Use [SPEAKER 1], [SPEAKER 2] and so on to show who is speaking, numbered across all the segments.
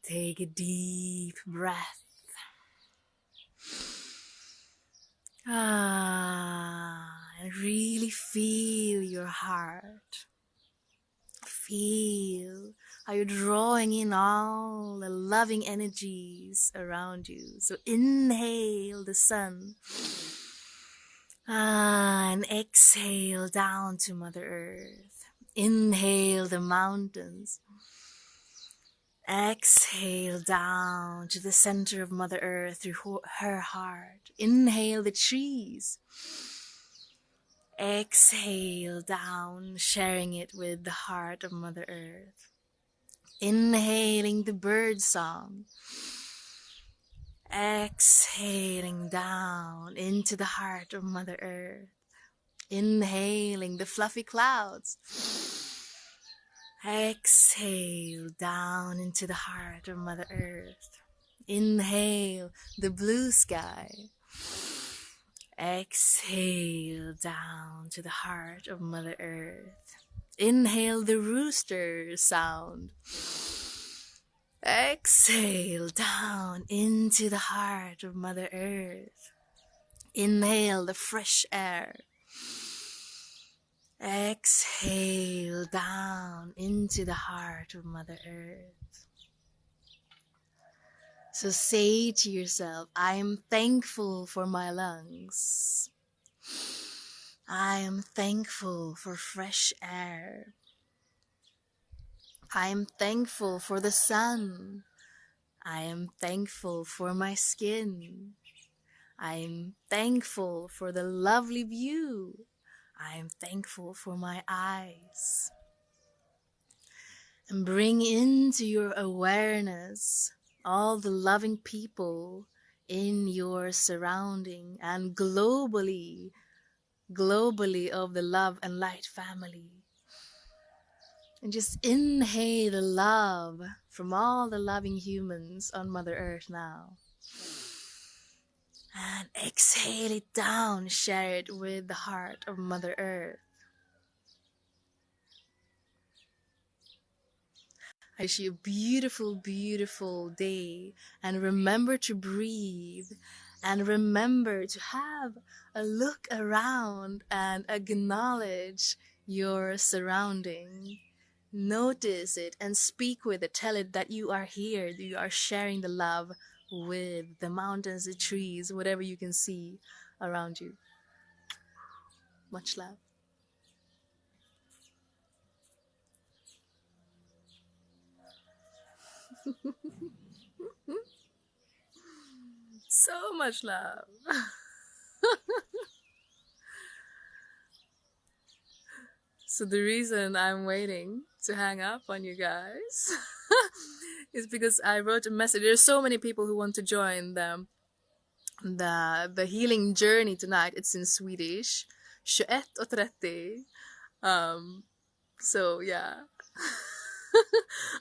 [SPEAKER 1] Take a deep breath. And really feel your heart. Feel how you're drawing in all the loving energies around you. So inhale the sun. And exhale down to Mother Earth. Inhale the mountains. Exhale down to the center of Mother Earth through her heart. Inhale the trees. Exhale down, sharing it with the heart of Mother Earth. Inhaling the bird song. Exhaling down into the heart of Mother Earth. Inhaling the fluffy clouds. Exhale down into the heart of Mother Earth. Inhale the blue sky. Exhale down to the heart of Mother Earth. Inhale the rooster sound. Exhale down into the heart of Mother Earth. Inhale the fresh air. Exhale down into the heart of Mother Earth. So say to yourself, I am thankful for my lungs. I am thankful for fresh air. I am thankful for the sun. I am thankful for my skin. I am thankful for the lovely view. I am thankful for my eyes. And bring into your awareness all the loving people in your surrounding and globally of the love and light family. And just inhale the love from all the loving humans on Mother Earth now. And exhale it down, share it with the heart of Mother Earth. I wish you a beautiful, beautiful day. And remember to breathe. And remember to have a look around and acknowledge your surrounding. Notice it and speak with it. Tell it that you are here. You are sharing the love with the mountains, the trees, whatever you can see around you. Much love. So much love. So the reason I'm waiting to hang up on you guys is because I wrote a message. There's so many people who want to join the healing journey tonight. It's in Swedish. 21:30. So yeah.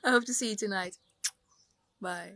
[SPEAKER 1] I hope to see you tonight. Bye.